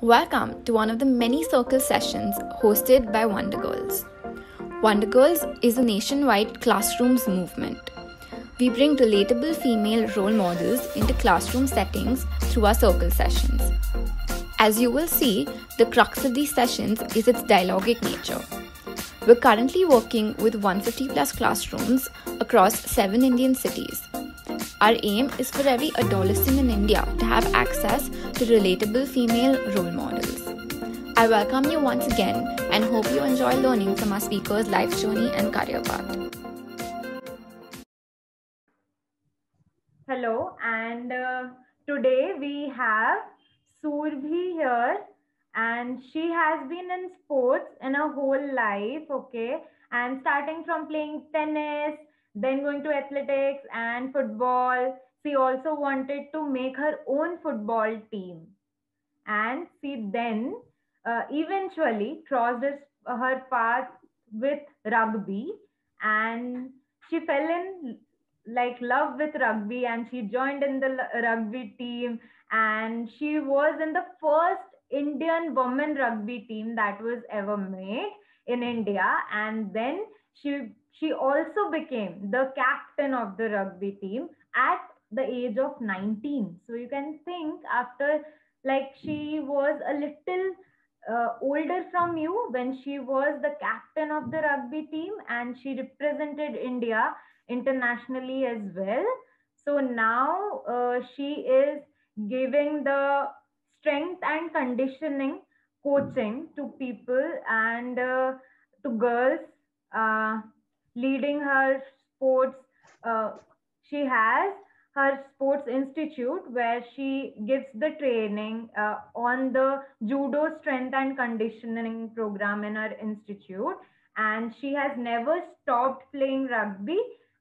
Welcome to one of the many circle sessions hosted by Wonder Girls. Wonder Girls is a nationwide classrooms movement. We bring relatable female role models into classroom settings through our circle sessions. As you will see, the crux of these sessions is its dialogic nature. We're currently working with 150 plus classrooms across 7 Indian cities. Our aim is for every adolescent in India to have access to relatable female role models. I welcome you once again and hope you enjoy learning from our speakers' life journey and career path. Hello, and today we have Surabhi here, and she has been in sports in her whole life, okay? And starting from playing tennis, then going to athletics and football. She also wanted to make her own football team, and she then eventually crossed her path with rugby, and she fell in like love with rugby, and she joined in the rugby team, and she was in the first Indian women rugby team that was ever made in India. And then she also became the captain of the rugby team at the age of 19. So you can think, after, like, she was a little older from you when she was the captain of the rugby team, and she represented India internationally as well. So now she is giving the strength and conditioning coaching to people and to girls, uh, leading her sports. She has her sports institute where she gives the training on the judo strength and conditioning program in her institute, and she has never stopped playing rugby.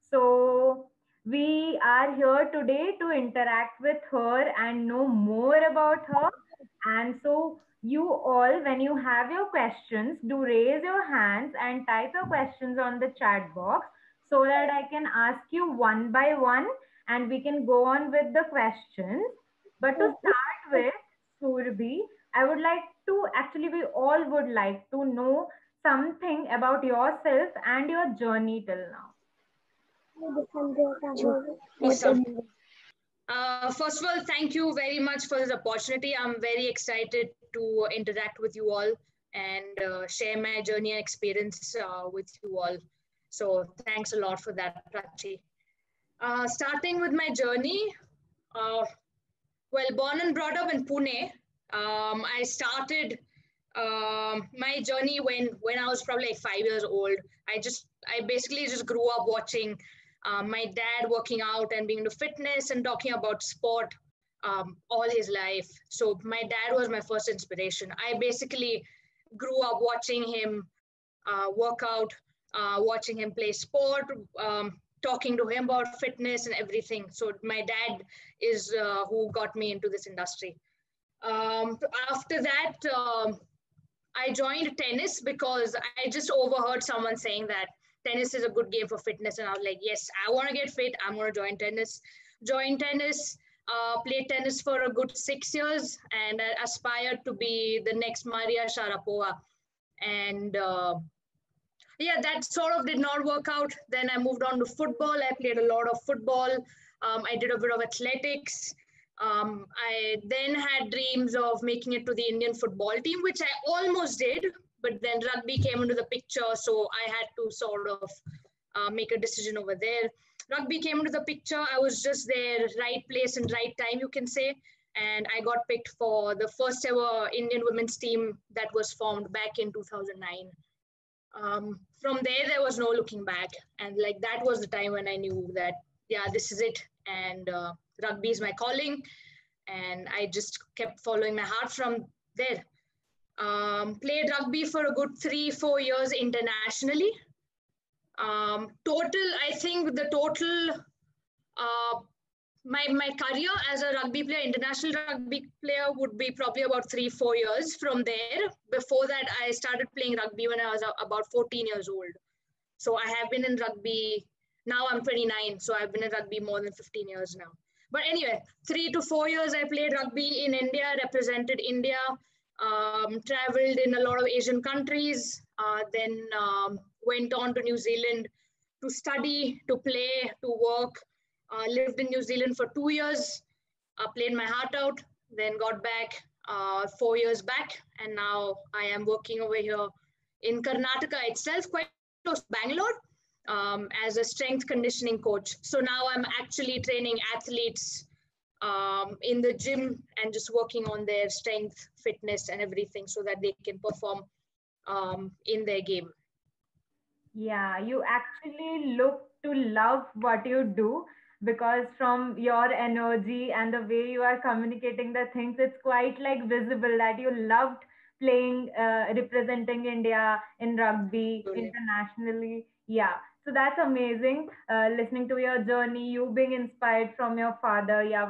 So we are here today to interact with her and know more about her. And so you all, when you have your questions, do raise your hands and type your questions on the chat box so that I can ask you one by one and we can go on with the questions. But to start with, Surabhi, I would like to, actually, we all would like to know something about yourself and your journey till now. Awesome. First of all, thank you very much for this opportunity. I'm very excited to interact with you all and share my journey and experience with you all. So thanks a lot for that, Prachi. Starting with my journey, well, born and brought up in Pune. I started my journey when I was probably like 5 years old. I basically just grew up watching my dad working out and being into fitness and talking about sport all his life. So my dad was my first inspiration. I basically grew up watching him work out, watching him play sport, talking to him about fitness and everything. So my dad is who got me into this industry. After that, I joined tennis because I just overheard someone saying that tennis is a good game for fitness. And I was like, yes, I want to get fit. I'm going to join tennis. Join tennis, played tennis for a good 6 years, and I aspired to be the next Maria Sharapova. And yeah, that sort of did not work out. Then I moved on to football. I played a lot of football. I did a bit of athletics. I then had dreams of making it to the Indian football team, which I almost did. But then rugby came into the picture, so I had to sort of make a decision over there. Rugby came into the picture. I was just there, right place and right time, you can say. And I got picked for the first ever Indian women's team that was formed back in 2009. From there was no looking back. And like that was the time when I knew that, yeah, this is it. And rugby is my calling. And I just kept following my heart from there. Played rugby for a good 3-4 years internationally. Total, I think the total, my career as a rugby player, international rugby player, would be probably about 3-4 years. From there, before that, I started playing rugby when I was about 14 years old. So I have been in rugby, now I'm 29, so I've been in rugby more than 15 years now. But anyway, 3 to 4 years I played rugby in India, represented India, traveled in a lot of Asian countries, then went on to New Zealand to study, to play, to work. Lived in New Zealand for 2 years, played my heart out, then got back 4 years back, and now I am working over here in Karnataka itself, quite close to Bangalore, as a strength conditioning coach. So now I'm actually training athletes in the gym and just working on their strength, fitness, and everything so that they can perform in their game. Yeah, you actually look to love what you do, because from your energy and the way you are communicating the things, it's quite like visible that you loved playing, representing India in rugby internationally. Yeah, so that's amazing. Listening to your journey, you being inspired from your father. Yeah,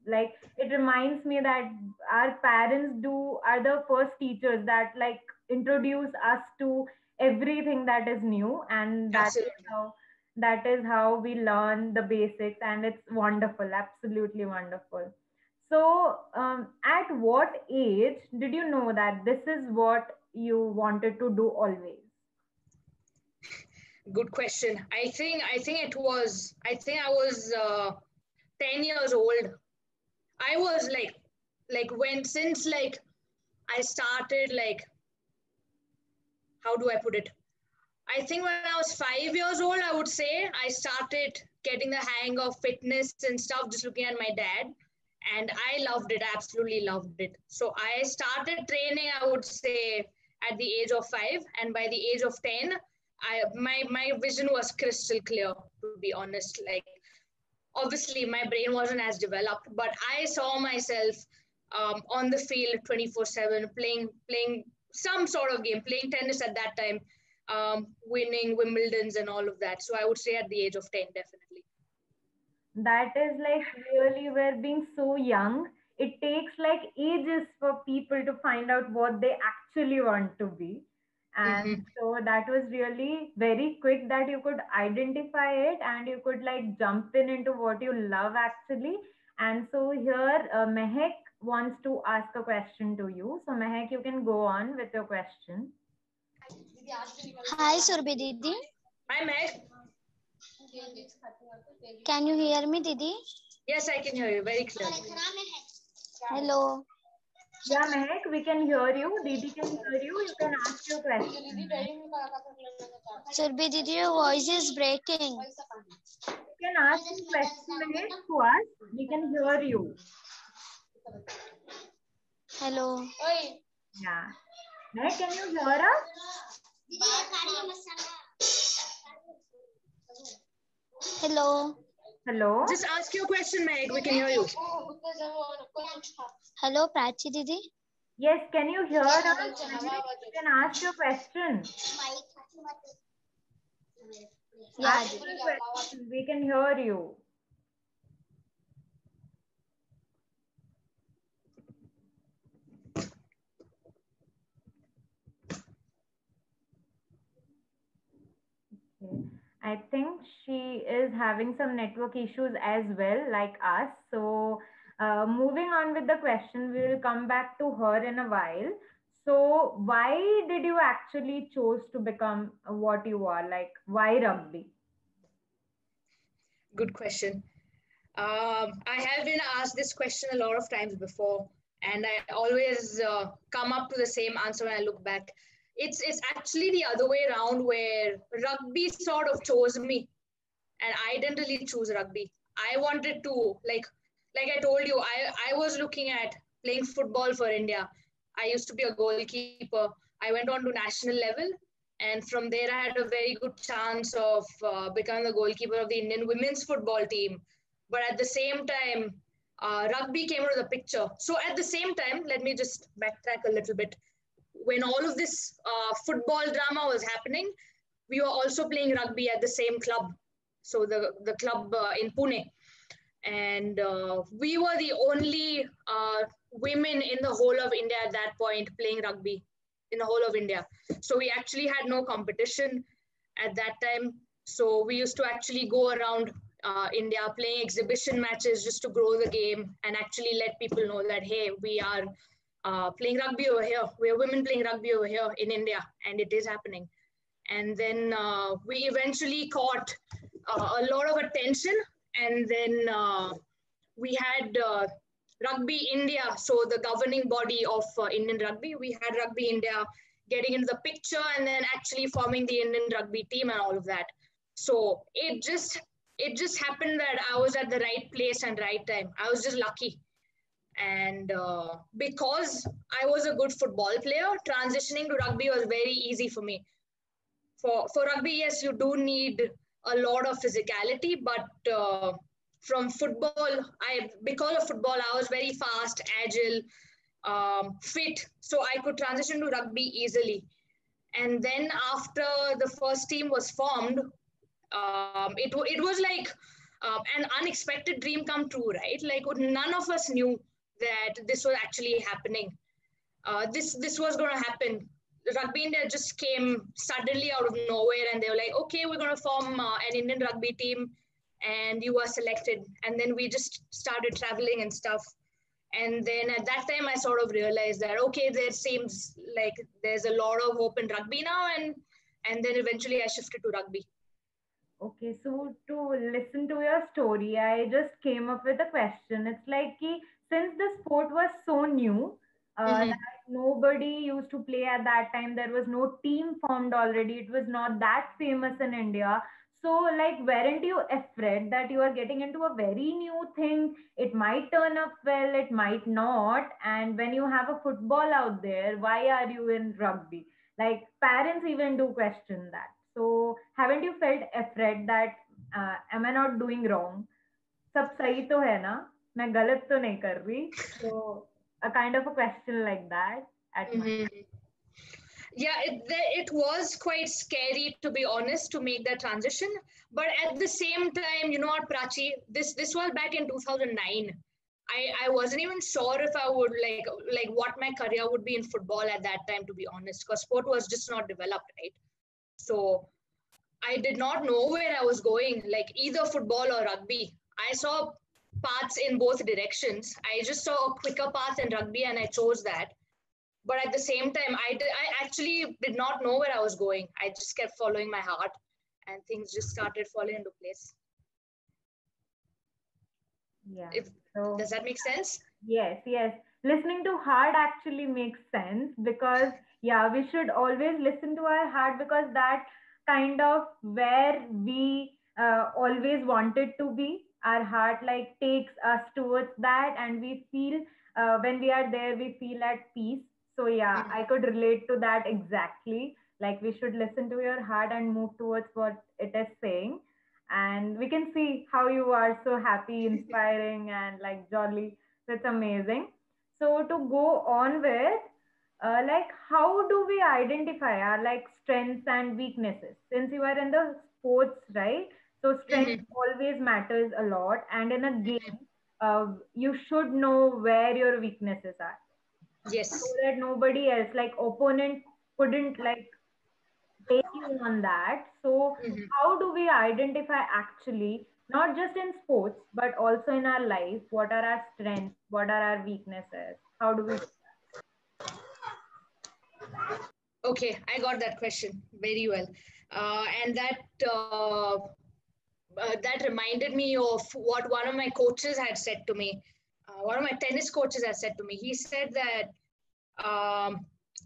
like it reminds me that our parents do are the first teachers that like introduce us to everything that is new, and Absolutely. that is how we learn the basics, and it's wonderful, absolutely wonderful. So at what age did you know that this is what you wanted to do always? Good question. I was 10 years old. I was like when since like I started like, how do I put it? I think when I was 5 years old, I would say I started getting the hang of fitness and stuff, just looking at my dad. And I loved it, absolutely loved it. So I started training, I would say, at the age of 5. And by the age of 10, my vision was crystal clear, to be honest. Like, obviously, my brain wasn't as developed, but I saw myself on the field 24/7, playing some sort of game, playing tennis at that time, winning Wimbledons and all of that. So I would say at the age of 10, definitely. That is like really where being so young, it takes like ages for people to find out what they actually want to be. And Mm-hmm. so that was really very quick that you could identify it and you could like jump in into what you love actually. And so here, Mehek wants to ask a question to you. So Mehek, you can go on with your question. Hi, Surabhi Didi. Hi, Meg. Can you hear me, Didi? Yes, I can hear you very clearly. Hello. Yeah, Mehek, we can hear you. Didi can hear you. You can ask your question. Surabhi Didi, your voice is breaking. You can ask your question, Mehek, to us. We can hear you. Hello. Yeah. Mehek, can you hear us? Hello. Hello. Just ask your question, Meg. We can hear you. Hello, Prachi Didi. Yes, can you hear us? Mehek, you can ask your question. Yeah, Ask your question. We can hear you. Okay. I think she is having some network issues as well, like us. So, moving on with the question, we will come back to her in a while. So, why did you actually choose to become what you are? Like, why rugby? Good question. I have been asked this question a lot of times before, and I always come up to the same answer when I look back. It's actually the other way around, where rugby sort of chose me, and I didn't really choose rugby. I wanted to like I told you, I was looking at playing football for India. I used to be a goalkeeper. I went on to national level, and from there I had a very good chance of becoming the goalkeeper of the Indian women's football team. But at the same time, rugby came into the picture. So at the same time, let me just backtrack a little bit. When all of this football drama was happening, we were also playing rugby at the same club. So the club in Pune. And we were the only women in the whole of India at that point playing rugby in the whole of India. So we actually had no competition at that time. So we used to actually go around India, playing exhibition matches just to grow the game and actually let people know that, hey, we are playing rugby over here. We are women playing rugby over here in India, and it is happening. And then we eventually caught a lot of attention, and then we had Rugby India, so the governing body of Indian rugby. We had Rugby India getting into the picture and then actually forming the Indian rugby team and all of that. So it just happened that I was at the right place and right time. I was just lucky. And because I was a good football player, transitioning to rugby was very easy for me. For rugby, yes, you do need a lot of physicality, but from football, because of football, I was very fast, agile, fit, so I could transition to rugby easily. And then after the first team was formed, it was like an unexpected dream come true, right? Like none of us knew that this was actually happening. This was going to happen. Rugby India just came suddenly out of nowhere, and they were like, okay, we're going to form an Indian rugby team, and you are selected. And then we just started traveling and stuff. And then at that time, I sort of realized that, okay, there seems like there's a lot of hope in rugby now. And then eventually I shifted to rugby. Okay, so to listen to your story, I just came up with a question. It's like, since the sport was so new, that nobody used to play at that time, there was no team formed already, it was not that famous in India. So, like, weren't you afraid that you are getting into a very new thing? It might turn up well, it might not. And when you have a football out there, why are you in rugby? Like, parents even do question that. So, haven't you felt afraid that am I not doing wrong? सब सही तो है ना? मैं गलत तो नहीं कर रही? So, a kind of a question like that at my Yeah, it was quite scary, to be honest, to make that transition. But at the same time, you know what, Prachi, this was back in 2009. I wasn't even sure if I would like what my career would be in football at that time, to be honest, because sport was just not developed, right? So I did not know where I was going, like either football or rugby. I saw paths in both directions. I just saw a quicker path in rugby and I chose that. But at the same time, I actually did not know where I was going. I just kept following my heart and things just started falling into place. Yeah. Does that make sense? Yes. Listening to heart actually makes sense because, yeah, we should always listen to our heart because that kind of where we always wanted to be. Our heart like takes us towards that, and we feel when we are there, we feel at peace. So, yeah, I could relate to that exactly. Like, we should listen to your heart and move towards what it is saying. And we can see how you are so happy, inspiring, and like jolly. That's amazing. So to go on with, like, how do we identify our like strengths and weaknesses? Since you are in the sports, right? So strength always matters a lot, and in a game, you should know where your weaknesses are. Yes. So that nobody else, like opponent, couldn't like take you on that. So, how do we identify actually, not just in sports, but also in our life? What are our strengths? What are our weaknesses? How do we do Okay, I got that question very well. And that reminded me of what one of my coaches had said to me. One of my tennis coaches had said to me. He said that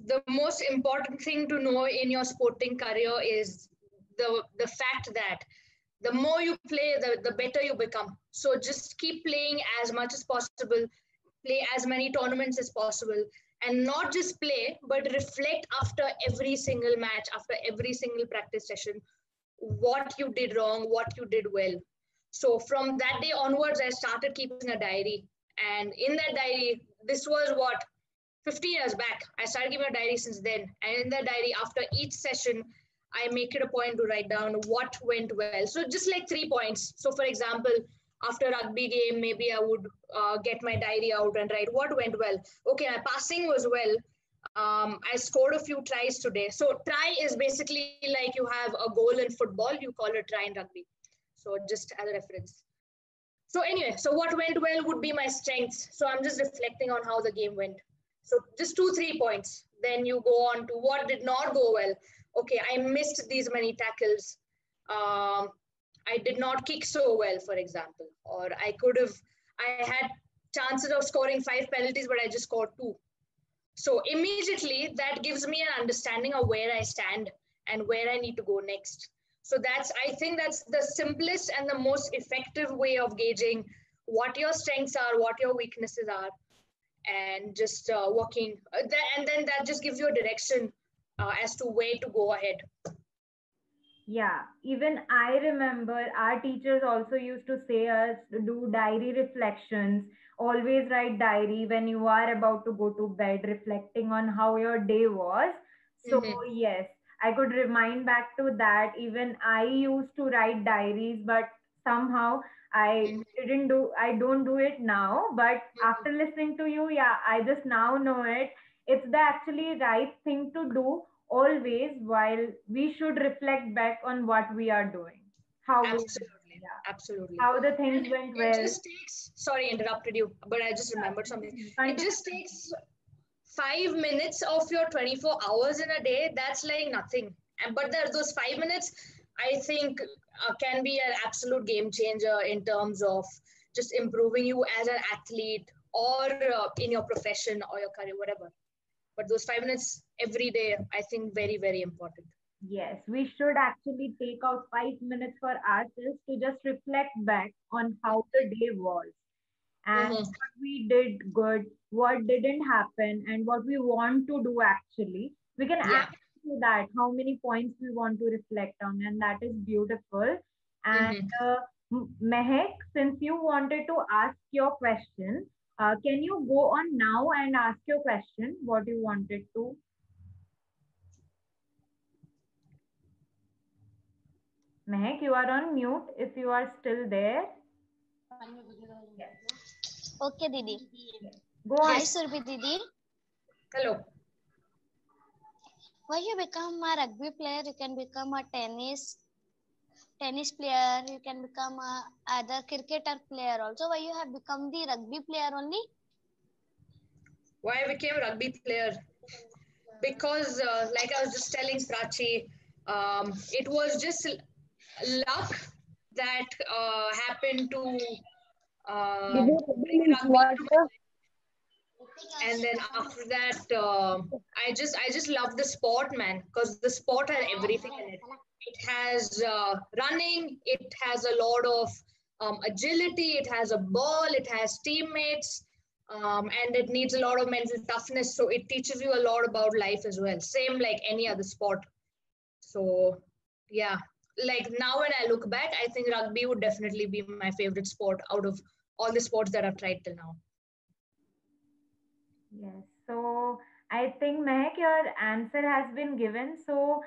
the most important thing to know in your sporting career is the fact that the more you play, the better you become. So just keep playing as much as possible, play as many tournaments as possible, and not just play, but reflect after every single match, after every single practice session, what you did wrong, what you did well. So from that day onwards, I started keeping a diary. And in that diary, this was what, 15 years back, I started keeping a diary since then. And in that diary, after each session, I make it a point to write down what went well. So just like 3 points. So for example, after a rugby game, maybe I would get my diary out and write what went well. Okay, my passing was well. I scored a few tries today. So try is basically like you have a goal in football, you call it try in rugby. So just as a reference. So anyway, so what went well would be my strengths. So I'm just reflecting on how the game went. So just 2-3 points. Then you go on to what did not go well. Okay, I missed these many tackles. I did not kick so well, for example. Or I had chances of scoring 5 penalties, but I just scored 2. So immediately that gives me an understanding of where I stand and where I need to go next. So I think that's the simplest and the most effective way of gauging what your strengths are, what your weaknesses are, and just working. And then that just gives you a direction as to where to go ahead. Yeah, even I remember our teachers also used to say us to do diary reflections. Always write diary when you are about to go to bed, reflecting on how your day was. So, yes, I could remind back to that. Even I used to write diaries, but somehow I don't do it now. But after listening to you, yeah, I just now know it. It's the actually right thing to do always, while we should reflect back on what we are doing, Absolutely. how the things And went it well. just takes, sorry, interrupted you, but I just remembered something. It just takes 5 minutes of your 24 hours in a day. That's like nothing. But those 5 minutes, I think, can be an absolute game changer in terms of just improving you as an athlete or in your profession or your career, whatever. But those 5 minutes every day, I think, very, very important. Yes, we should actually take out 5 minutes for ourselves to just reflect back on how the day was and what we did good, what didn't happen, and what we want to do actually. We can add to that how many points we want to reflect on, and that is beautiful. And Mehek, since you wanted to ask your question, can you go on now and ask your question, what you wanted to? Mehek, you are on mute if you are still there. Okay, Didi. Go on. Hi, Surabhi Didi. Hello. When you become a rugby player, you can become a tennis player, you can become a other cricketer player also. Why you have become the rugby player only? Why I became a rugby player? Because like I was just telling Prachi, it was just luck that happened to bring rugby into my life. And then after that, I just love the sport, man, because the sport has everything in it. It has running, it has a lot of agility, it has a ball, it has teammates, and it needs a lot of mental toughness. So it teaches you a lot about life as well. Same like any other sport. So yeah, like now when I look back, I think rugby would definitely be my favorite sport out of all the sports that I've tried till now. Yes. So I think Mehak, your answer has been given. So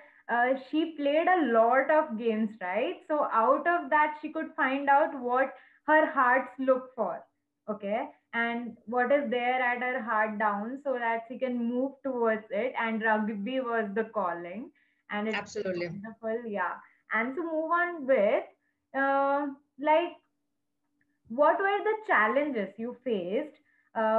she played a lot of games, right? So out of that, she could find out what her hearts look for. Okay. And what is there at her heart down so that she can move towards it. And rugby was the calling. And it's Absolutely wonderful. Yeah. And to move on with, like, what were the challenges you faced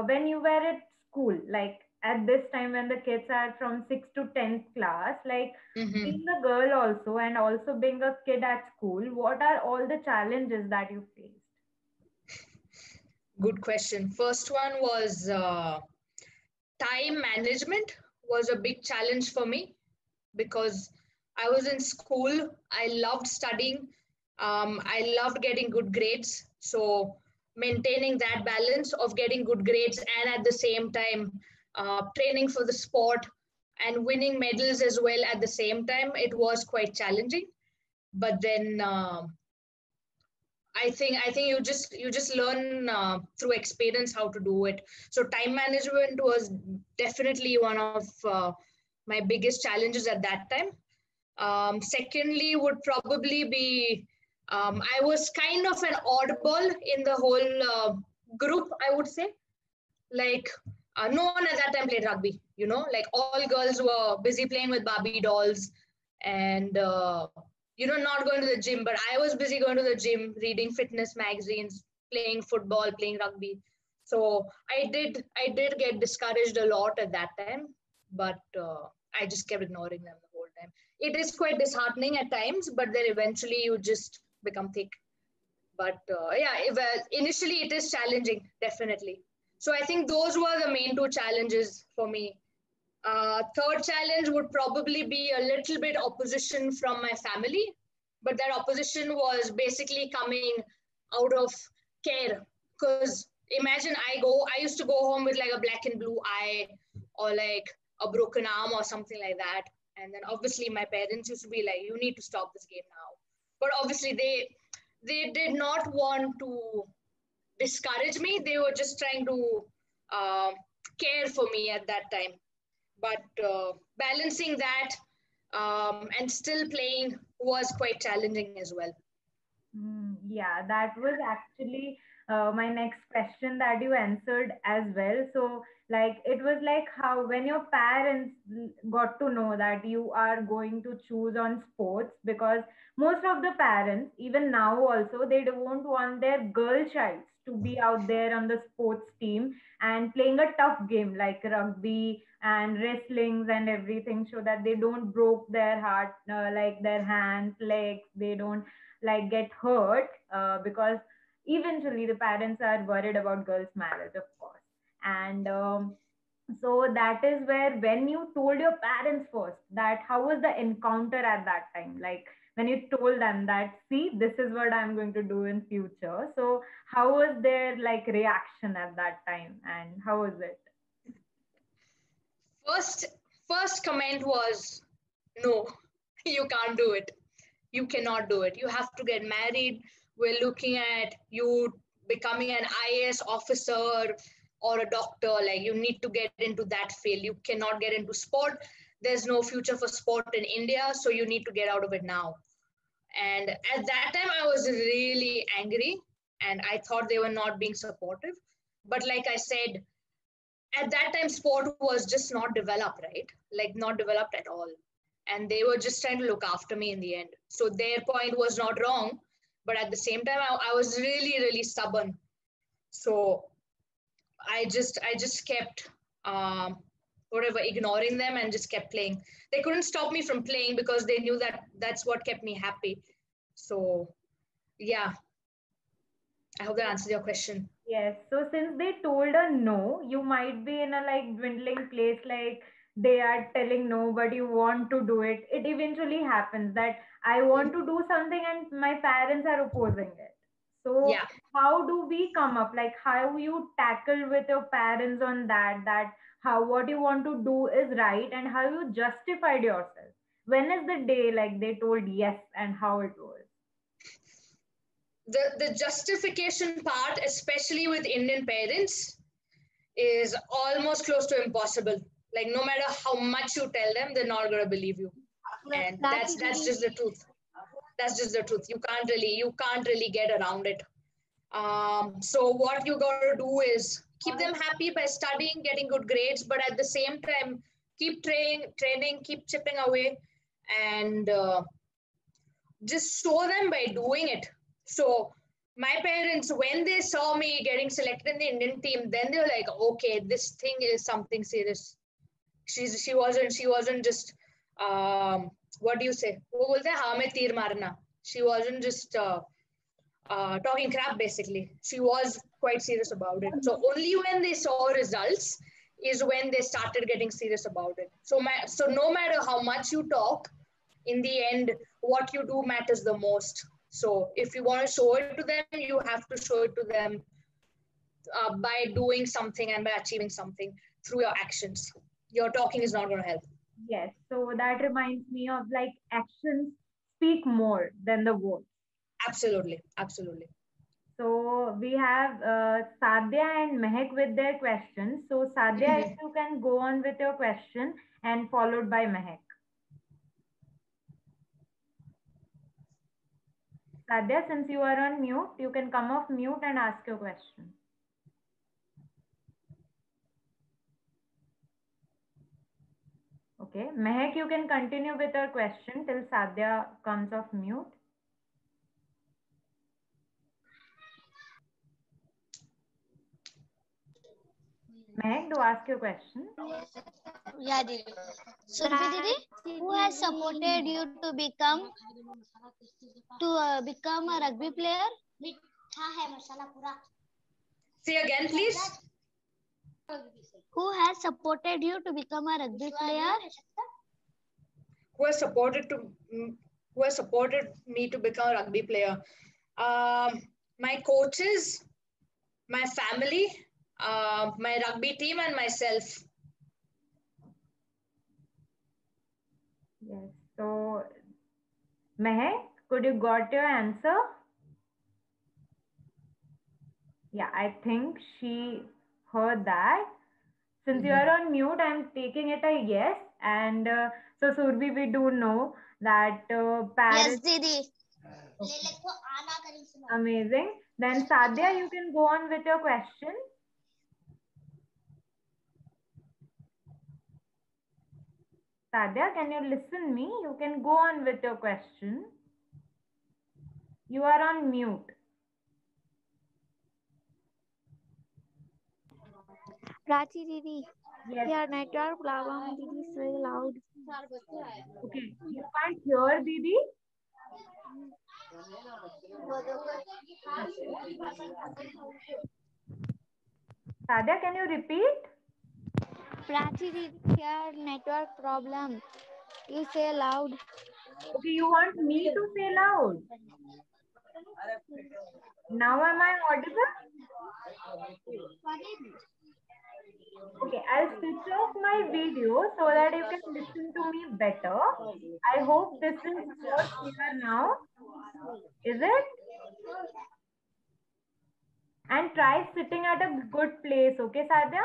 when you were at school, like at this time when the kids are from 6th to 10th class, like being a girl also and also being a kid at school, what are all the challenges that you faced? good question. First one was time management was a big challenge for me because I was in school. I loved studying. I loved getting good grades. So maintaining that balance of getting good grades and at the same time training for the sport and winning medals as well at the same time, it was quite challenging. But then I think you just learn through experience how to do it. So time management was definitely one of my biggest challenges at that time. Secondly, would probably be I was kind of an oddball in the whole group, I would say. Like no one at that time played rugby, like all girls were busy playing with Barbie dolls and not going to the gym, but I was busy going to the gym, reading fitness magazines, playing football, playing rugby. So I did get discouraged a lot at that time, but I just kept ignoring them the whole time. It is quite disheartening at times, but then eventually you just become thick. But initially it is challenging, definitely. So I think those were the main two challenges for me. Third challenge would probably be a little bit opposition from my family, but that opposition was basically coming out of care. Because imagine I used to go home with like a black and blue eye or like a broken arm or something like that. And then obviously my parents used to be like, you need to stop this game now. But obviously they did not want to discourage me. They were just trying to care for me at that time. But balancing that and still playing was quite challenging as well. Yeah, that was actually my next question that you answered as well. So, like, it was like how when your parents got to know that you are going to choose on sports, because most of the parents, even now also, they don't want their girl child to be out there on the sports team and playing a tough game like rugby and wrestlings and everything, so that they don't broke their heart, like their hands, legs, they don't like get hurt, because eventually the parents are worried about girls marriage, of course. And so that is where, when you told your parents first, that how was the encounter at that time, like when you told them that, see, this is what I'm going to do in future, so how was their like reaction at that time, and how was it? First, first comment was, no, you can't do it. You cannot do it. You have to get married. We're looking at you becoming an IAS officer or a doctor. Like, you need to get into that field. You cannot get into sport. There's no future for sport in India, so you need to get out of it now. And at that time, I was really angry and I thought they were not being supportive. But like I said, at that time, sport was just not developed, right? Like, not developed at all. And they were just trying to look after me in the end. So their point was not wrong. But at the same time, I was really, really stubborn. So I just kept whatever, ignoring them and just kept playing. They couldn't stop me from playing because they knew that that's what kept me happy. So yeah, I hope that answers your question. Yes. So since they told a no, you might be in a like dwindling place, like they are telling no, but you want to do it. It eventually happens that I want to do something and my parents are opposing it. So Yeah. how do we come up? Like how you tackle with your parents on that, that how what you want to do is right, and how you justified yourself. When is the day like they told yes, and how it was? The justification part, especially with Indian parents, is almost close to impossible. Like, no matter how much you tell them, they're not gonna believe you. And that's just the truth. That's just the truth. You can't really get around it. So what you gotta do is keep them happy by studying, getting good grades, but at the same time, keep training, keep chipping away, and just show them by doing it. So my parents, when they saw me getting selected in the Indian team, then they were like, okay, this thing is something serious. She wasn't just what do you say? वो बोलते हैं हाँ में तीर मारना. She wasn't just talking crap basically. She was quite serious about it. So only when they saw results is when they started getting serious about it. So no matter how much you talk, in the end, what you do matters the most. So if you want to show it to them, you have to show it to them by doing something and by achieving something through your actions. Your talking is not going to help. Yes. So that reminds me of like actions speak more than the words. Absolutely. Absolutely. So we have Sadhya and Mehak with their questions. So Sadhya, if you can go on with your question and followed by Mehak. Sadhya, since you are on mute, you can come off mute and ask your question. Okay. Mehak, you can continue with your question till Sadhya comes off mute. Mehak, do ask your question. Yeah, Didi. Surabhi Didi, who has supported you to become a rugby player? Say again, please. Who has supported you to become a rugby player? Who has supported me to become a rugby player? My coaches, my family, my rugby team, and myself. Yes. So, Mehak, could you got your answer? Yeah, I think she heard that. Since you are on mute, I'm taking it a yes. And so, Surbi, we do know that Yes, parents. Didi. Amazing. Then, Sadhya, you can go on with your question. Sadhya, can you listen me? You can go on with your question. You are on mute. Prachi Didi, Yes. your network problem Didi is very loud. Okay. You can't hear, Didi? Sadhya, can you repeat? Prachi Didi, your network problem. You say loud. Okay, you want me to say loud? Now am I audible? Okay, I'll switch off my video so that you can listen to me better. I hope this is more clear now. Is it? And try sitting at a good place, okay, Sadhya?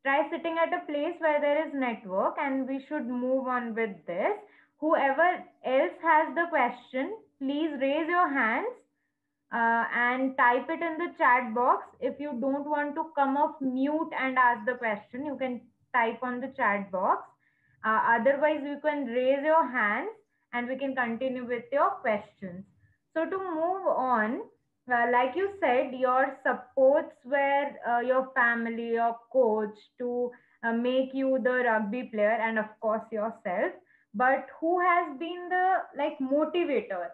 Try sitting at a place where there is network, and we should move on with this. Whoever else has the question, please raise your hands and type it in the chat box. If you don't want to come off mute and ask the question, you can type on the chat box. Otherwise, you can raise your hands and we can continue with your questions. So to move on, like you said, your supports were your family, your coach to make you the rugby player, and of course yourself. But who has been the like motivator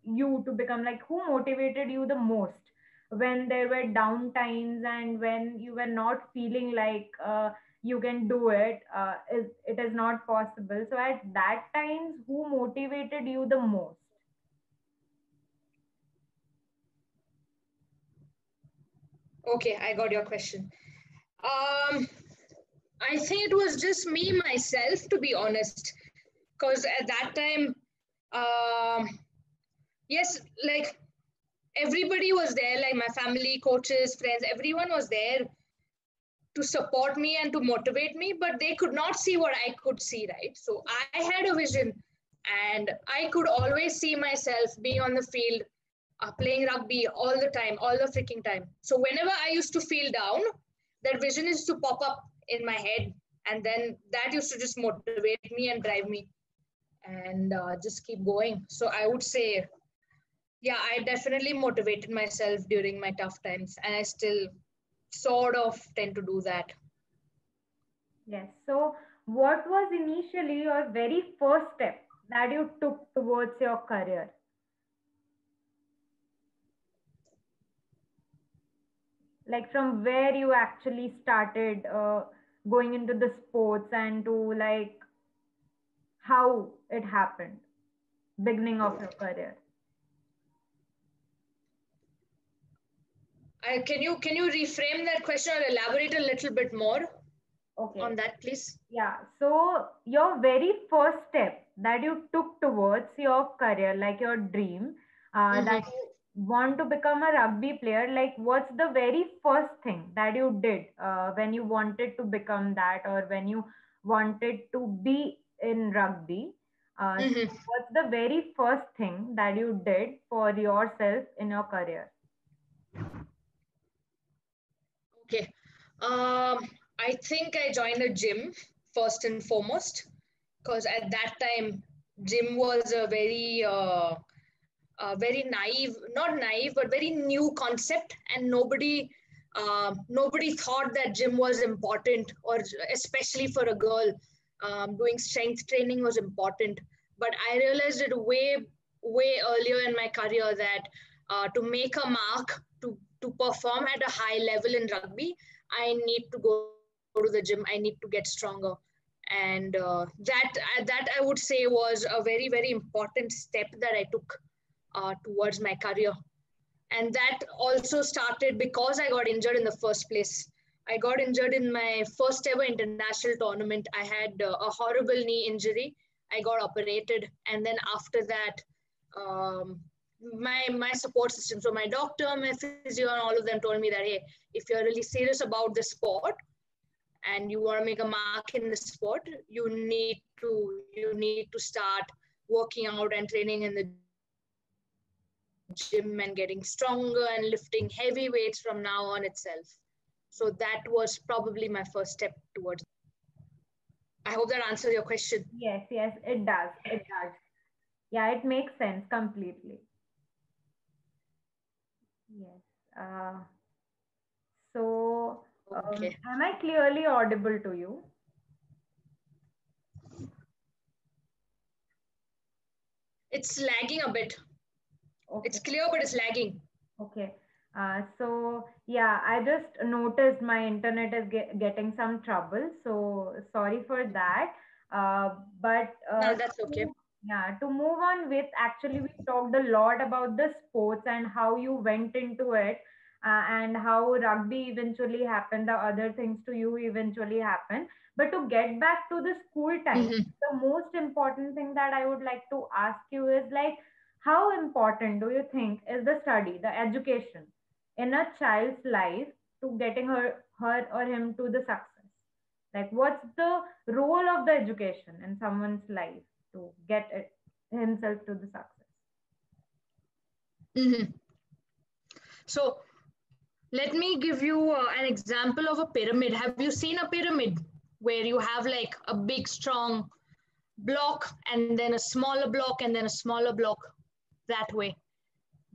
you to become, like who motivated you the most when there were down times and when you were not feeling like you can do it, it is not possible? So at that times, who motivated you the most? Okay, I got your question. I think it was just me, myself, to be honest. Because at that time, yes, like everybody was there, like my family, coaches, friends, everyone was there to support me and to motivate me, but they could not see what I could see, right? So I had a vision and I could always see myself being on the field, playing rugby all the time, all the freaking time. So whenever I used to feel down, that vision used to pop up in my head, and then that used to just motivate me and drive me and just keep going. So I would say, yeah, I definitely motivated myself during my tough times, and I still sort of tend to do that. Yes. So what was initially your very first step that you took towards your career? Like from where you actually started going into the sports and to like how it happened, beginning of your career. Can you reframe that question or elaborate a little bit more Okay. on that, please? Yeah. So your very first step that you took towards your career, like your dream, that you want to become a rugby player, like what's the very first thing that you did when you wanted to become that, or when you wanted to be in rugby? So what's the very first thing that you did for yourself in your career? Okay. I think I joined a gym first and foremost, because at that time, gym was a very naive, not naive, but very new concept, and nobody thought that gym was important, or especially for a girl, doing strength training was important. But I realized it way earlier in my career that to make a mark, to perform at a high level in rugby, I need to go to the gym. I need to get stronger, and that I would say was a very important step that I took towards my career. And that also started because I got injured in the first place. I got injured in my first ever international tournament. I had a horrible knee injury. I got operated, and then after that, my support system, so my doctor, my physio, and all of them told me that, hey, if you're really serious about the sport and you want to make a mark in the sport, you need to start working out and training in the gym and getting stronger and lifting heavy weights from now on itself. So that was probably my first step towards. I hope that answers your question. Yes, it does. It does. Yeah, it makes sense completely. Yes. So, Okay. am I clearly audible to you? It's lagging a bit. Okay. It's clear, but it's lagging. Okay. So yeah, I just noticed my internet is getting some trouble. So sorry for that. But No, that's okay. to move on with, actually, we talked a lot about the sports and how you went into it, and how rugby eventually happened, the other things to you eventually happened. But to get back to the school time, the most important thing that I would like to ask you is, like, how important do you think is the study, the education in a child's life to getting her or him to the success? Like, what's the role of the education in someone's life to get himself to the success? So let me give you an example of a pyramid. Have you seen a pyramid where you have like a big strong block and then a smaller block and then a smaller block, that way?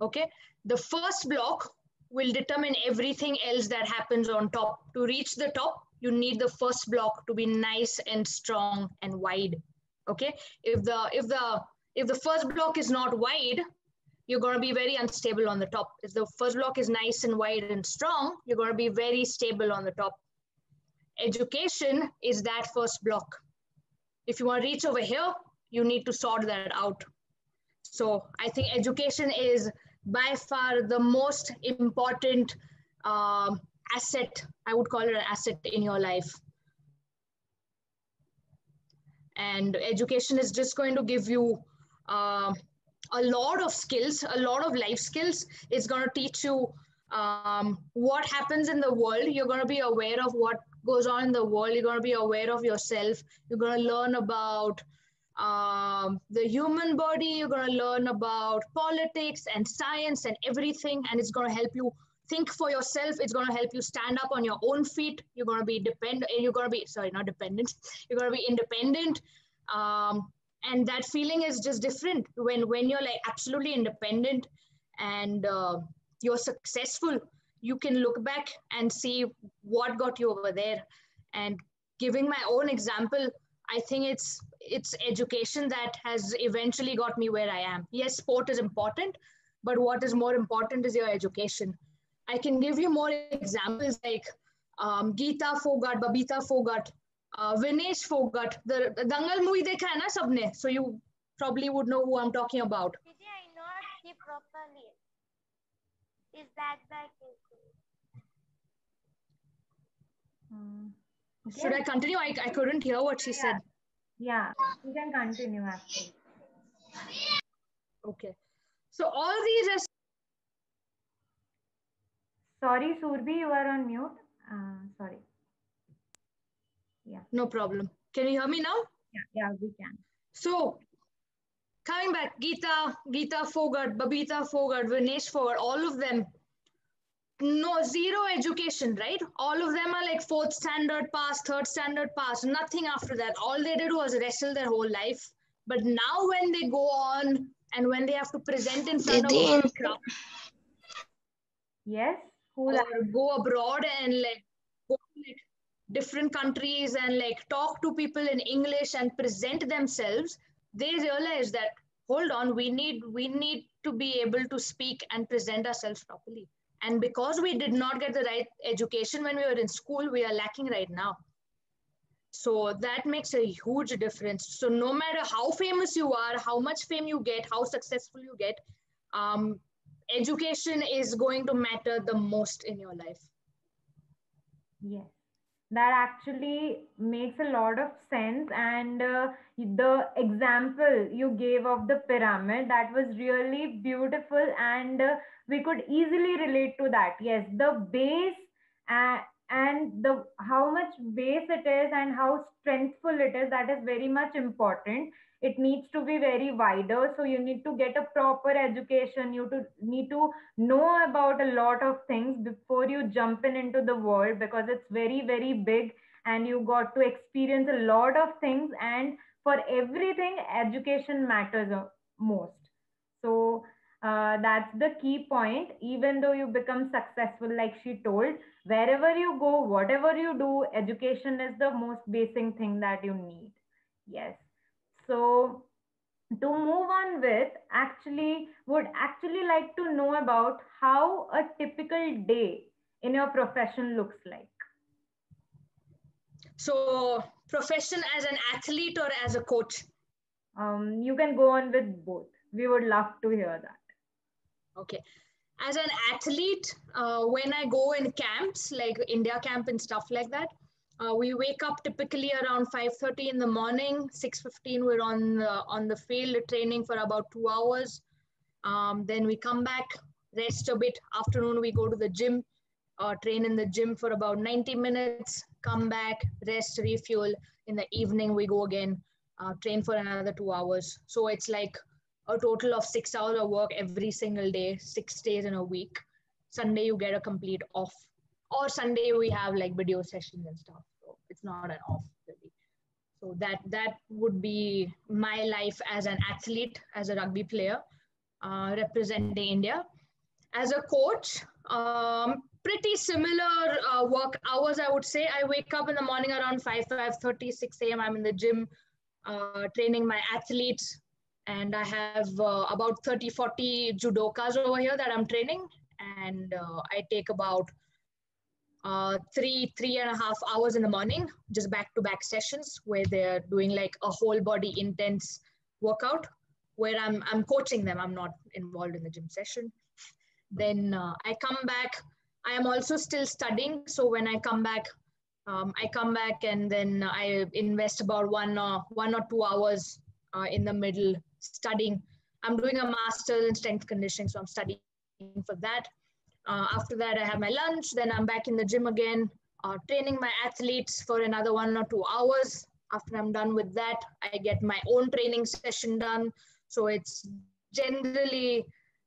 Okay, the first block will determine everything else that happens on top. To reach the top, you need the first block to be nice and strong and wide. Okay, if the first block is not wide, you're going to be very unstable on the top. If the first block is nice and wide and strong, you're going to be very stable on the top. Education is that first block. If you want to reach over here, you need to sort that out. So I think education is by far the most important asset. I would call it an asset in your life. And education is just going to give you a lot of skills, a lot of life skills. It's going to teach you what happens in the world. You're going to be aware of what goes on in the world. You're going to be aware of yourself. You're going to learn about the human body. You're going to learn about politics and science and everything, and it's going to help you think for yourself. It's going to help you stand up on your own feet. You're going to be not dependent. You're going to be independent, and that feeling is just different when you're like absolutely independent and you're successful. You can look back and see what got you over there. And giving my own example, I think it's education that has eventually got me where I am. Yes, sport is important, but what is more important is your education. I can give you more examples like Geeta Fogart, Babita Fogart, Vinesh Fogart. The Dangal movie dekha hai na sabne, so you probably would know who I'm talking about. Did I not see properly? Is that the case? Okay. Should I continue? I couldn't hear what she said. Yeah, you can continue actually. Okay. So all these are... Sorry, Surabhi, you are on mute. Sorry. Yeah. No problem. Can you hear me now? Yeah, we can. So coming back, Geeta Fogart, Babita Fogart, Vinesh Fogart, all of them no, zero education, right? All of them are like fourth standard pass, third standard pass, nothing after that. All they did was wrestle their whole life. But now when they go on and when they have to present in front of a big crowd, Yes, who's or go abroad and like go to like different countries and like talk to people in English and present themselves, they realize that hold on, we need to be able to speak and present ourselves properly. And because we did not get the right education when we were in school, we are lacking right now. So that makes a huge difference. So no matter how famous you are, how much fame you get, how successful you get, um, education is going to matter the most in your life. Yes, that actually makes a lot of sense. And the example you gave of the pyramid, that was really beautiful. And we could easily relate to that. Yes, the base uh, and the how much base it is and how strengthful it is, that is very much important. It needs to be very wider. So you need to get a proper education. You to need to know about a lot of things before you jump in into the world, because it's very very big, and you got to experience a lot of things. And for everything, education matters most. So that's the key point. Even though you become successful, like she told, wherever you go, whatever you do, education is the most basic thing that you need. Yes. So to move on with, actually would actually like to know about how a typical day in your profession looks like. So, profession as an athlete or as a coach? You can go on with both. We would love to hear that. Okay. As an athlete, when I go in camps, like India camp and stuff like that, we wake up typically around 5:30 in the morning. 6:15 we're on the field training for about 2 hours. Then we come back, rest a bit. Afternoon we go to the gym, train in the gym for about 90 minutes, come back, rest, refuel. In the evening we go again, train for another 2 hours. So it's like a total of 6 hours of work every single day, 6 days in a week. Sunday you get a complete off, or Sunday we have like video sessions and stuff. So it's not an off really. So that would be my life as an athlete, as a rugby player, representing India. As a coach, pretty similar work hours, I would say. I wake up in the morning around 5:30, 6 a.m. I'm in the gym, training my athletes. And I have about 30, 40 judokas over here that I'm training. And I take about 3.5 hours in the morning, just back-to-back sessions where they're doing like a whole body intense workout where I'm coaching them. I'm not involved in the gym session. Then I come back. I am also still studying. So when I come back and then I invest about 1 or 2 hours in the middle studying. I'm doing a master's in strength conditioning, so I'm studying for that. After that, I have my lunch. Then I'm back in the gym again, training my athletes for another 1 or 2 hours. After I'm done with that, I get my own training session done. So it's generally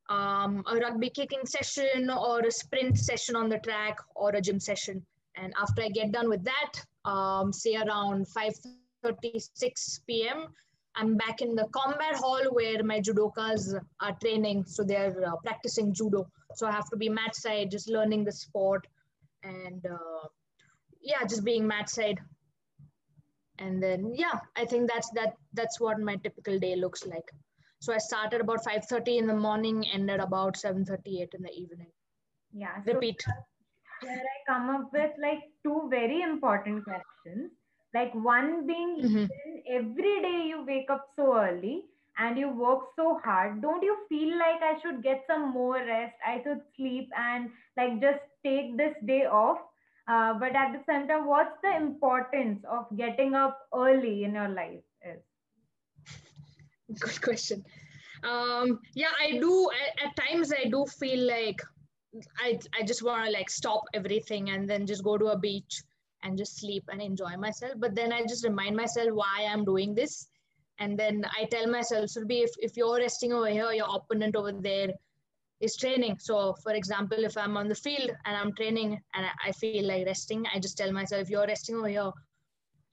a rugby kicking session or a sprint session on the track or a gym session. And after I get done with that, say around 5:36 p.m., I'm back in the combat hall where my judokas are training. So they're practicing judo. So I have to be mat side, just learning the sport and just being mat side. And then, I think that's what my typical day looks like. So I started about 5:30 in the morning, ended about 7:38 in the evening. Yeah. Repeat. So here I come up with like two very important questions. Like one being, every day you wake up so early and you work so hard, don't you feel like I should get some more rest? I should sleep and like just take this day off. But at the same time, what's the importance of getting up early in your life is? Good question. I do. At times, I do feel like I just want to like stop everything and then just go to a beach and just sleep and enjoy myself. But then I just remind myself why I'm doing this. And then I tell myself, Surabhi, if you're resting over here, your opponent over there is training. So for example, if I'm on the field and I'm training and I feel like resting, I just tell myself, you're resting over here.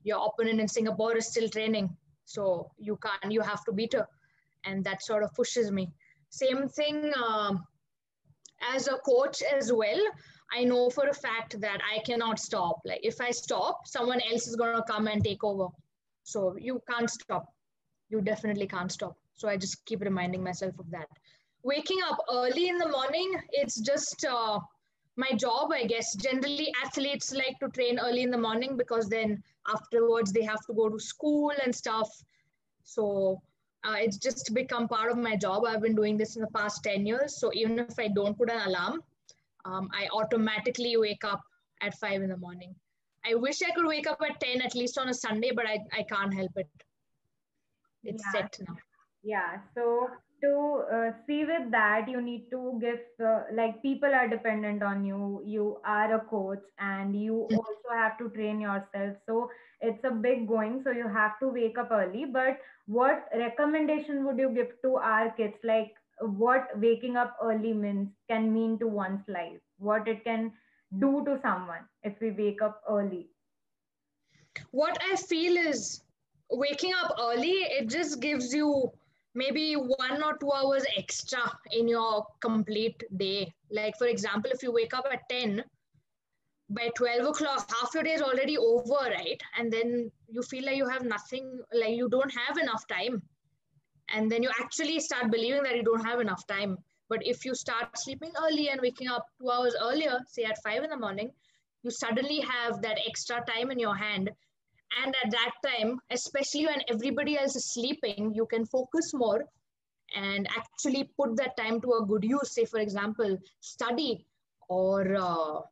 Your opponent in Singapore is still training. So you can't, you have to beat her. And that sort of pushes me. Same thing as a coach as well. I know for a fact that I cannot stop. Like if I stop, someone else is going to come and take over. So you can't stop. You definitely can't stop. So I just keep reminding myself of that. Waking up early in the morning, it's just my job, I guess. Generally, athletes like to train early in the morning because then afterwards they have to go to school and stuff. So it's just become part of my job. I've been doing this in the past 10 years. So even if I don't put an alarm, I automatically wake up at 5 in the morning. I wish I could wake up at 10 at least on a Sunday, but I can't help it. It's set now. Yeah. So to see with that, you need to give, like, people are dependent on you. You are a coach and you also have to train yourself. So it's a big going. So you have to wake up early. But what recommendation would you give to our kids? Like, what waking up early means can mean to one's life, what it can do to someone if we wake up early. What I feel is waking up early, it just gives you maybe 1 or 2 hours extra in your complete day. Like, for example, if you wake up at 10, by 12 o'clock, half your day is already over, right? And then you feel like you have nothing, like you don't have enough time. And then you actually start believing that you don't have enough time. But if you start sleeping early and waking up 2 hours earlier, say at 5 in the morning, you suddenly have that extra time in your hand. And at that time, especially when everybody else is sleeping, you can focus more and actually put that time to a good use. Say, for example, study or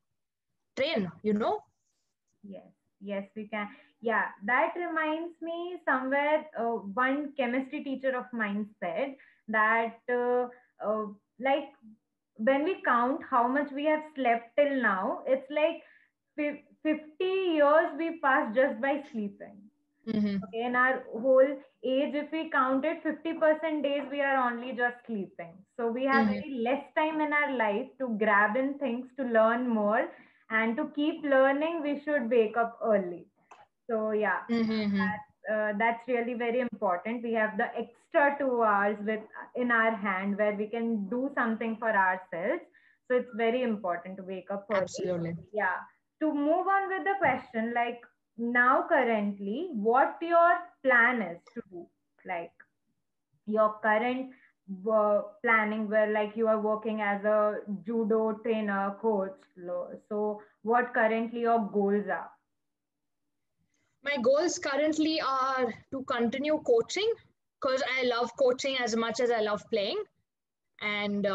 train, you know? Yes, we can. Yeah, that reminds me somewhere, one chemistry teacher of mine said that, like, when we count how much we have slept till now, it's like 50 years we passed just by sleeping. Mm-hmm. Okay, in our whole age, if we counted 50% days, we are only just sleeping. So we have very less time in our life to grab in things, to learn more, and to keep learning, we should wake up early. So yeah, that's really very important. We have the extra 2 hours with in our hand where we can do something for ourselves. So it's very important to wake up early. Absolutely. Yeah. To move on with the question, like, now currently, what your plan is to do, like your current planning, where like you are working as a judo trainer, coach. So what currently your goals are? My goals currently are to continue coaching because I love coaching as much as I love playing. And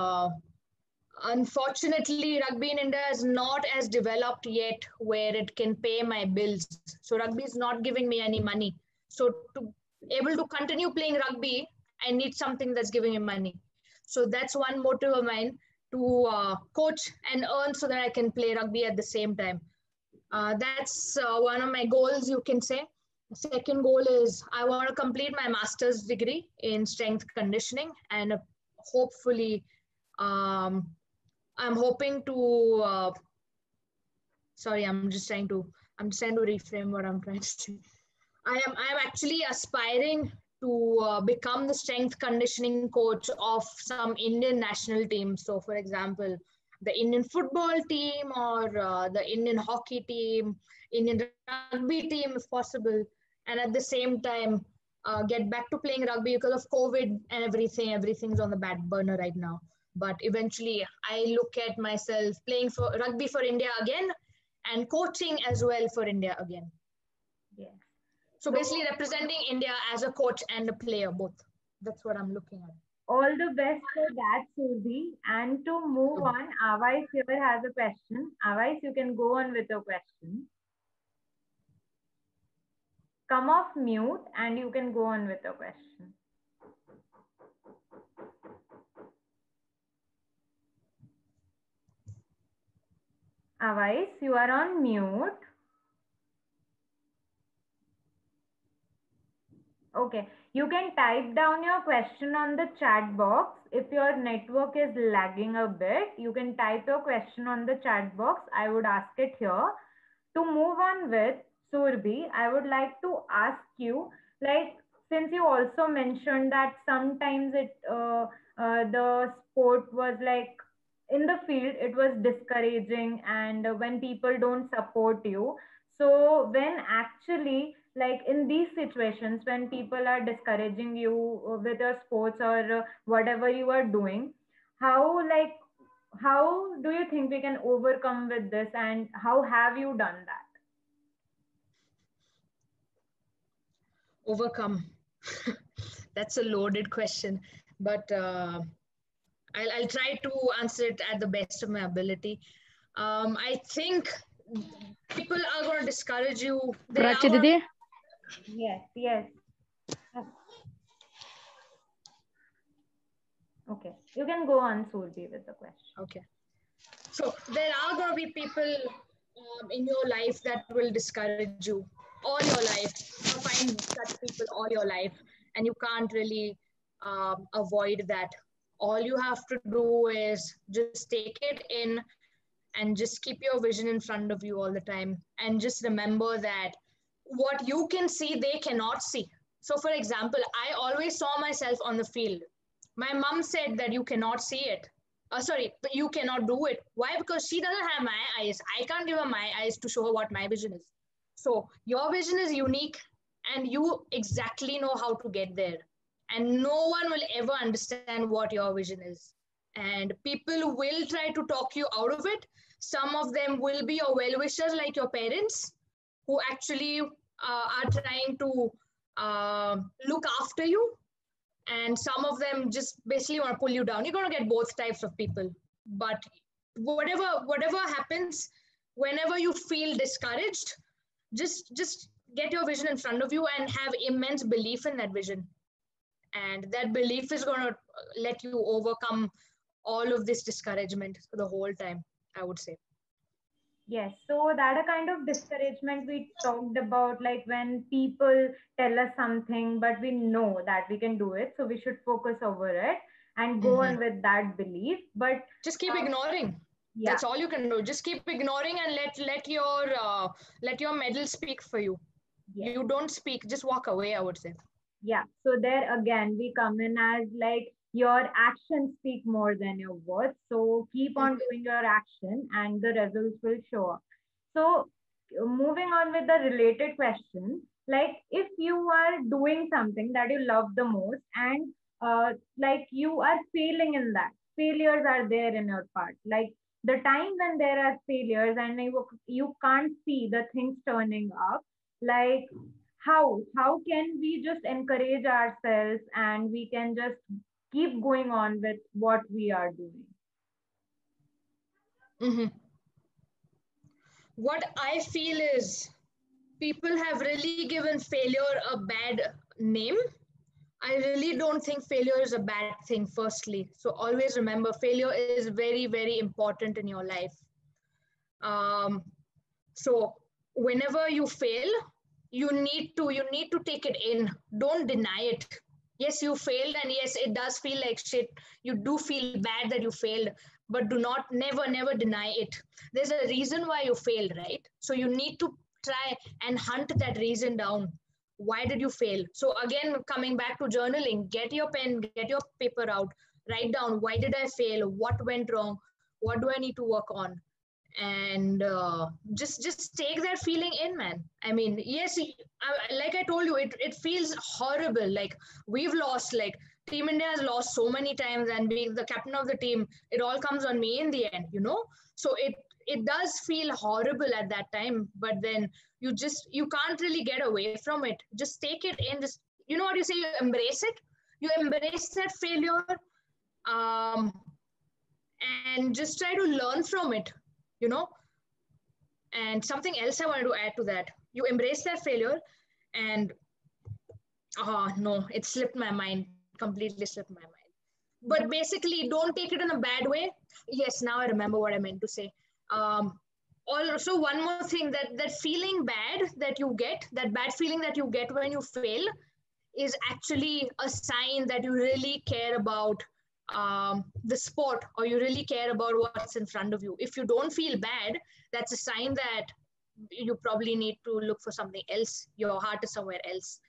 unfortunately, rugby in India is not as developed yet where it can pay my bills. So rugby is not giving me any money. So to able to continue playing rugby, I need something that's giving me money. So that's one motive of mine to coach and earn so that I can play rugby at the same time. That's one of my goals, you can say. The second goal is I want to complete my master's degree in strength conditioning, and hopefully, um, I'm hoping to. Sorry, I'm just trying to reframe what I'm trying to say. I am actually aspiring to become the strength conditioning coach of some Indian national team. So, for example, the Indian football team or the Indian hockey team, Indian rugby team, if possible, and at the same time get back to playing rugby because of COVID and everything. Everything's on the back burner right now. But eventually, I look at myself playing for rugby for India again and coaching as well for India again. Yes. So basically representing India as a coach and a player, both. That's what I'm looking at. All the best for that, Surbi. And to move on, Avais here has a question. Avais, you can go on with your question. Come off mute and you can go on with your question. Avais, you are on mute. Okay. You can type down your question on the chat box. If your network is lagging a bit, you can type your question on the chat box. I would ask it here. To move on with Surbi, I would like to ask you, like, since you also mentioned that sometimes the sport was like in the field, it was discouraging, and when people don't support you. So when actually, like in these situations, when people are discouraging you with your sports or whatever you are doing, how like how do you think we can overcome with this, and how have you done that? Overcome. That's a loaded question, but I'll try to answer it at the best of my ability. I think people are going to discourage you. Prachi Didi? Yes, yes. Okay, you can go on, Surbi, with the question. Okay. So there are going to be people in your life that will discourage you all your life. You'll find such people all your life, and you can't really avoid that. All you have to do is just take it in and just keep your vision in front of you all the time. And just remember that what you can see, they cannot see. So, for example, I always saw myself on the field. My mom said that you cannot see it. Sorry, but you cannot do it. Why? Because she doesn't have my eyes. I can't give her my eyes to show her what my vision is. So your vision is unique, and you exactly know how to get there. And no one will ever understand what your vision is. And people will try to talk you out of it. Some of them will be your well-wishers, like your parents, who actually are trying to look after you. And some of them just basically want to pull you down. You're going to get both types of people. But whatever happens, whenever you feel discouraged, just get your vision in front of you and have immense belief in that vision. And that belief is going to let you overcome all of this discouragement for the whole time, I would say. Yes, so that a kind of discouragement we talked about, like when people tell us something, but we know that we can do it, so we should focus over it and go on with that belief. But just keep ignoring. Yeah. That's all you can do. Just keep ignoring and let your medal speak for you. Yes. You don't speak, just walk away, I would say. Yeah. So there again, we come in as like your actions speak more than your words. So keep on doing your action and the results will show up. So moving on with the related question, like if you are doing something that you love the most and like you are failing in that, failures are there in your part. Like the time when there are failures and you can't see the things turning up, like how can we just encourage ourselves and we can just keep going on with what we are doing? What I feel is people have really given failure a bad name. I really don't think failure is a bad thing, firstly. So always remember, failure is very, very important in your life. So whenever you fail, you need to take it in. Don't deny it. Yes, you failed, and yes, it does feel like shit. You do feel bad that you failed, but do not never deny it. There's a reason why you failed, right? So you need to try and hunt that reason down. Why did you fail? So again, coming back to journaling, get your pen, get your paper out, write down, why did I fail? What went wrong? What do I need to work on? And just take that feeling in, man. I mean, yes, like I told you, it feels horrible. Like we've lost, like Team India has lost so many times, and being the captain of the team, it all comes on me in the end, you know. So it does feel horrible at that time, but then you can't really get away from it. Just take it in. Just, you know what you say, you embrace it. You embrace that failure, and just try to learn from it, you know. And something else I wanted to add to that, you embrace that failure, and no, it slipped my mind, completely slipped my mind. But basically, don't take it in a bad way. Yes, now I remember what I meant to say. Also, one more thing, that feeling bad that you get, that bad feeling that you get when you fail, is actually a sign that you really care about the sport, or you really care about what's in front of you. If you don't feel bad, that's a sign that you probably need to look for something else. Your heart is somewhere else.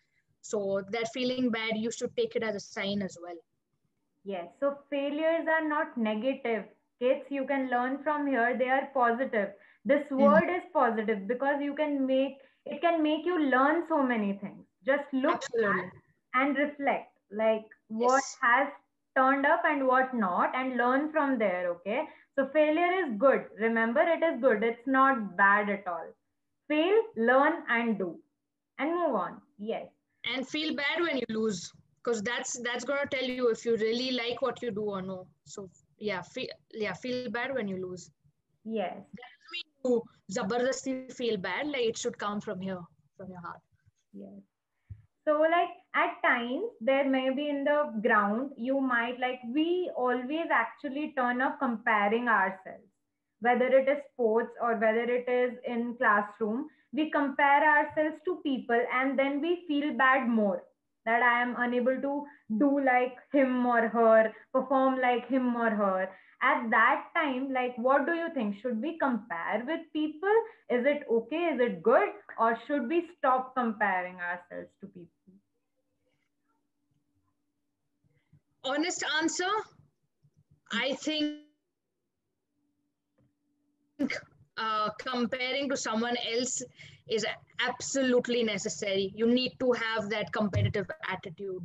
So that feeling bad, you should take it as a sign as well. Yes, so failures are not negative. Kids, you can learn from here, they are positive. This word is positive because it can make you learn so many things. Just look Absolutely. back and reflect, like what Yes. has turned up and what not, and learn from there, okay? So failure is good. Remember, it is good. It's not bad at all. Fail, learn, and do, and move on. Yes. And feel bad when you lose, because that's going to tell you if you really like what you do or no. So feel bad when you lose. Yes. That doesn't mean you zabardasti feel bad. Like, it should come from here, from your heart. Yes. So, like at times, there may be in the ground, you might like, we always actually turn up comparing ourselves, whether it is sports or whether it is in classroom. We compare ourselves to people and then we feel bad more that I am unable to do like him or her, perform like him or her. At that time, like, what do you think? Should we compare with people? Is it okay? Is it good? Or should we stop comparing ourselves to people? Honest answer, I think comparing to someone else is absolutely necessary. You need to have that competitive attitude.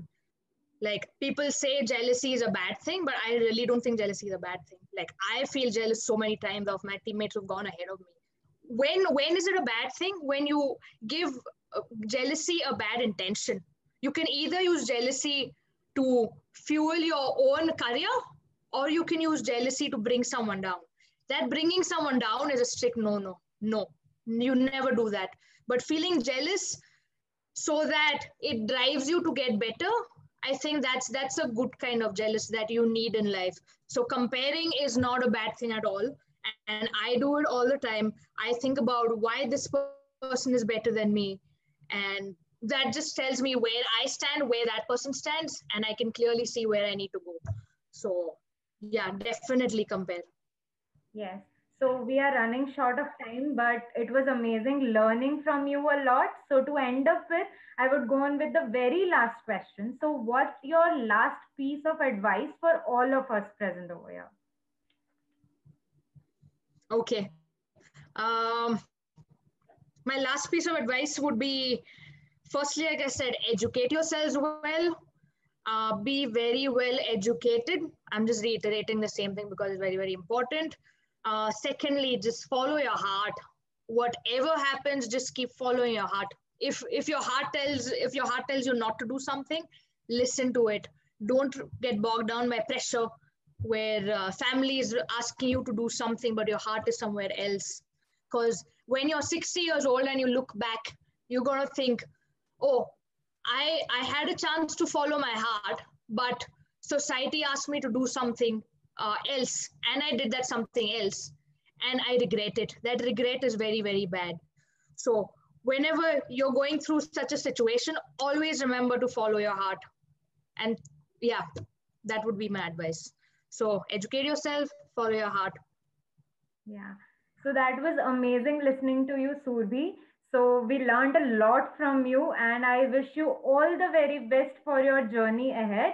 Like, people say jealousy is a bad thing, but I really don't think jealousy is a bad thing. Like, I feel jealous so many times of my teammates who've gone ahead of me. When is it a bad thing? When you give jealousy a bad intention. You can either use jealousy to fuel your own career, or you can use jealousy to bring someone down. That bringing someone down is a strict no, you never do that. But feeling jealous so that it drives you to get better, I think that's a good kind of jealous that you need in life. So comparing is not a bad thing at all, and I do it all the time. I think about why this person is better than me, and that just tells me where I stand, where that person stands, and I can clearly see where I need to go. So yeah, definitely compare. Yes. So we are running short of time, but it was amazing learning from you a lot. So to end up with, I would go on with the very last question. So what's your last piece of advice for all of us present over here? Okay. My last piece of advice would be, firstly, like I said, educate yourselves well. Be very well educated. I'm just reiterating the same thing because it's very, very important. Secondly, just follow your heart. Whatever happens, just keep following your heart. If your heart tells you not to do something, listen to it. Don't get bogged down by pressure where family is asking you to do something, but your heart is somewhere else. Because when you're 60 years old and you look back, you're gonna think, oh, I had a chance to follow my heart, but society asked me to do something else, and I did that something else, and I regret it. That regret is very, very bad. So whenever you're going through such a situation, always remember to follow your heart. And yeah, that would be my advice. So educate yourself, follow your heart. Yeah. So that was amazing listening to you, Surbi. So we learned a lot from you, and I wish you all the very best for your journey ahead.